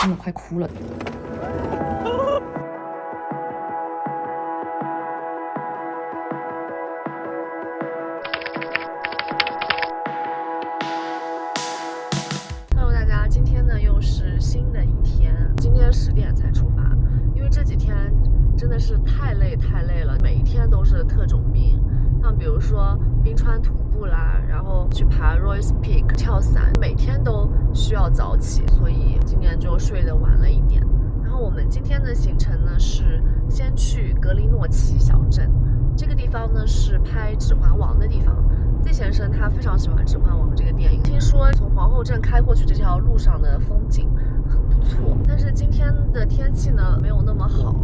真的快哭了。Hello， 大家，今天呢又是新的一天，今天10点才出发，因为这几天真的是太累了，每一天都是特种兵，像比如说冰川徒步啦，然后去爬 Royce Peak 跳伞，每天都需要早起，所以今年就睡得晚了一点。然后我们今天的行程呢是先去格林诺奇小镇，这个地方呢是拍《指环王》的地方。Z 先生他非常喜欢《指环王》这个电影，听说从皇后镇开过去这条路上的风景很不错，但是今天的天气呢没有那么好，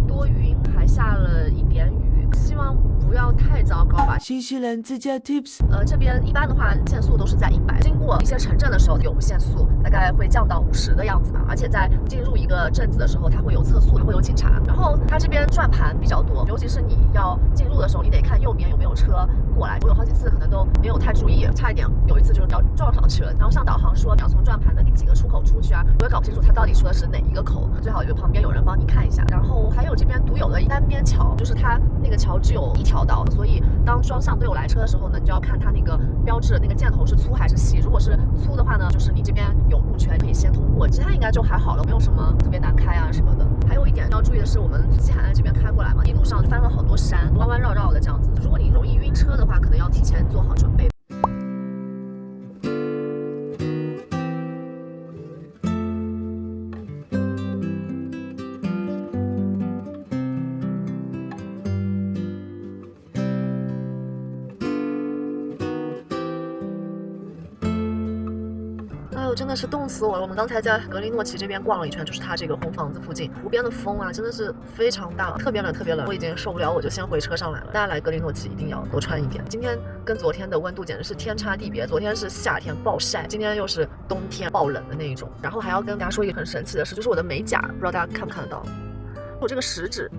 多云，还下了一点雨，希望不要太糟糕吧。新西兰自驾 Tips， 这边一般的话限速都是在100，经过一些城镇的时候有限速，大概会降到50的样子吧。而且在进入一个镇子的时候，它会有测速，它会有警察。然后它这边转盘比较多，尤其是你要进入的时候，你得看右边有没有车过来。我有好几次可能都没有太注意，差一点有一次就是要撞上去了。然后上导航说你要从转盘的第几个出口出去啊，我也搞不清楚它到底说的是哪一个口，最好就旁边有人帮你看一下。然后还有这边独有的单边桥，就是它那个桥只有一条道，所以当双向都有来车的时候呢，你就要看它那个标志那个箭头是粗还是细。如果是粗的话呢，就是你这边有路权可以先通过，其他应该就还好了，没有什么特别难开啊什么的。还有一点要注意的是，我们西海岸这边开过来嘛，一路上翻了好多山，弯弯绕绕的这样子。如果你容易晕车的话，可能要提前做好准备。真的是冻死我了！我们刚才在格林诺奇这边逛了一圈，就是它这个红房子附近，湖边的风啊，真的是非常大，特别冷，特别冷，我已经受不了，我就先回车上来了。大家来格林诺奇一定要多穿一点。今天跟昨天的温度简直是天差地别，昨天是夏天暴晒，今天又是冬天暴冷的那一种。然后还要跟大家说一个很神奇的事，就是我的美甲，不知道大家看不看得到，我这个食指。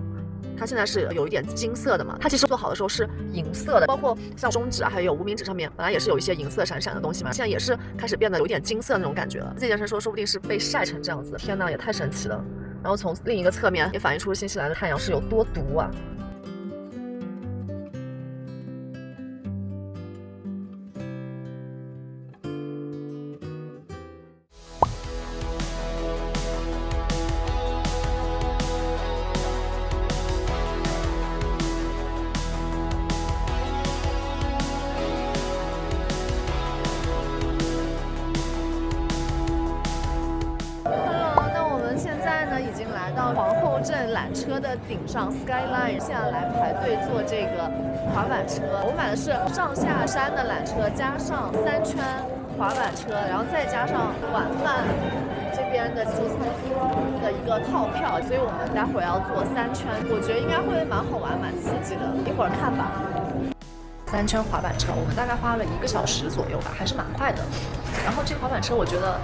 它现在是有一点金色的嘛，它其实做好的时候是银色的，包括像中指啊，还有无名指上面本来也是有一些银色闪闪的东西嘛，现在也是开始变得有点金色那种感觉了。这件事说不定是被晒成这样子，天哪，也太神奇了。然后从另一个侧面也反映出新西兰的太阳是有多毒啊。已经来到皇后镇缆车的顶上 Skyline， 现在来排队坐这个滑板车。我买的是上下山的缆车，加上3圈滑板车，然后再加上晚饭这边的自助餐厅的一个套票，所以我们待会儿要坐3圈，我觉得应该会蛮好玩、蛮刺激的，一会儿看吧。3圈滑板车，我们大概花了1个小时左右吧，还是蛮快的。然后这个滑板车我觉得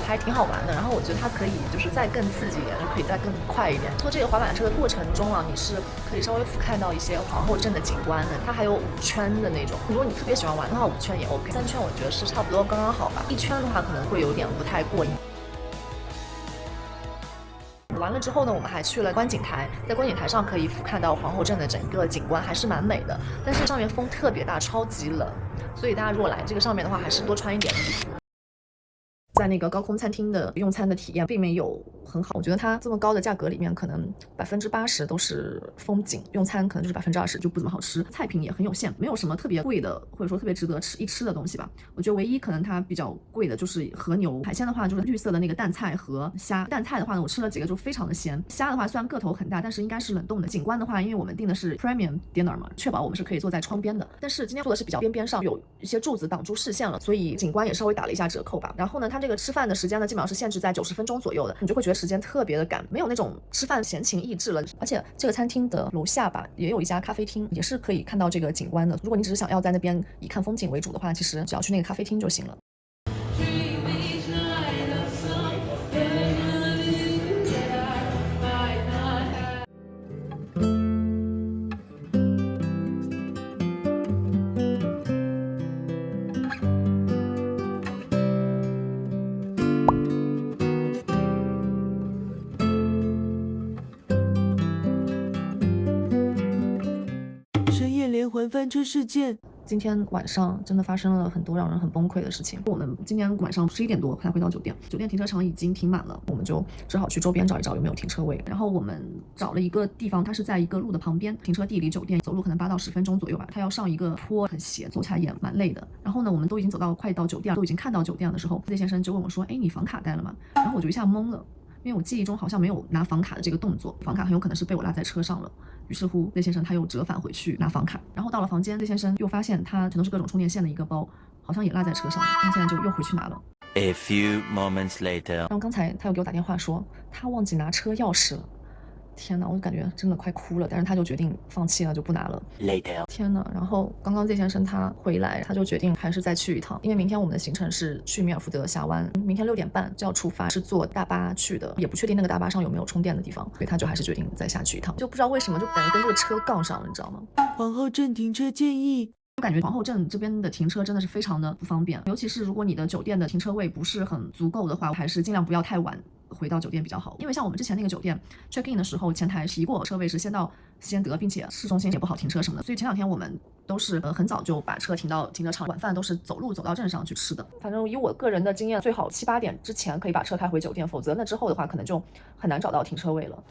还挺好玩的，然后我觉得它可以就是再更刺激一点，就可以再更快一点。坐这个滑板车的过程中啊，你是可以稍微俯瞰到一些皇后镇的景观的，它还有5圈的那种。如果你特别喜欢玩的话，5圈也 OK，3圈我觉得是差不多刚刚好吧。1圈的话可能会有点不太过瘾。完了之后呢，我们还去了观景台，在观景台上可以俯瞰到皇后镇的整个景观，还是蛮美的。但是上面风特别大，超级冷，所以大家如果来这个上面的话，还是多穿一点衣服。在那个高空餐厅的用餐的体验并没有很好，我觉得它这么高的价格里面，可能80%都是风景，用餐可能就是20%就不怎么好吃，菜品也很有限，没有什么特别贵的或者说特别值得一吃的东西吧。我觉得唯一可能它比较贵的就是和牛，海鲜的话就是绿色的那个淡菜和虾。淡菜的话呢，我吃了几个就非常的鲜，虾的话虽然个头很大，但是应该是冷冻的。景观的话，因为我们订的是 Premium Dinner 嘛，确保我们是可以坐在窗边的，但是今天坐的是比较边上，有一些柱子挡住视线了，所以景观也稍微打了一下折扣吧。然后呢，它这个吃饭的时间呢，基本上是限制在90分钟左右的，你就会觉得时间特别的赶，没有那种吃饭闲情逸致了。而且这个餐厅的楼下吧，也有一家咖啡厅，也是可以看到这个景观的。如果你只是想要在那边以看风景为主的话，其实只要去那个咖啡厅就行了。环翻车事件。今天晚上真的发生了很多让人很崩溃的事情。我们今天晚上11点多才回到酒店，酒店停车场已经停满了，我们就只好去周边找一找有没有停车位。然后我们找了一个地方，它是在一个路的旁边，停车地离酒店走路可能8到10分钟左右吧。它要上一个坡，很斜，走起来也蛮累的。然后呢，我们都已经走到快到酒店，都已经看到酒店的时候，这先生就问我说：“哎，你房卡带了吗？”然后我就一下懵了。因为我记忆中好像没有拿房卡的这个动作，房卡很有可能是被我落在车上了。于是乎，那先生他又折返回去拿房卡，然后到了房间，这先生又发现他全都是各种充电线的一个包，好像也落在车上了。他现在就又回去拿了。A few moments later， 然后刚才他又给我打电话说他忘记拿车钥匙了。天哪，我就感觉真的快哭了，但是他就决定放弃了，就不拿了。later， 天哪！然后刚刚这先生他回来，他就决定还是再去一趟，因为明天我们的行程是去米尔福德峡湾，明天6点半就要出发，是坐大巴去的，也不确定那个大巴上有没有充电的地方，所以他就还是决定再下去一趟，就不知道为什么就感觉跟这个车杠上了，你知道吗？皇后镇停车建议。我感觉皇后镇这边的停车真的是非常的不方便，尤其是如果你的酒店的停车位不是很足够的话，还是尽量不要太晚回到酒店比较好。因为像我们之前那个酒店 check in 的时候，前台提过车位是先到西安德，并且市中心也不好停车什么的，所以前2天我们都是很早就把车停到停车场，晚饭都是走路走到镇上去吃的。反正以我个人的经验，最好7、8点之前可以把车开回酒店，否则那之后的话可能就很难找到停车位了。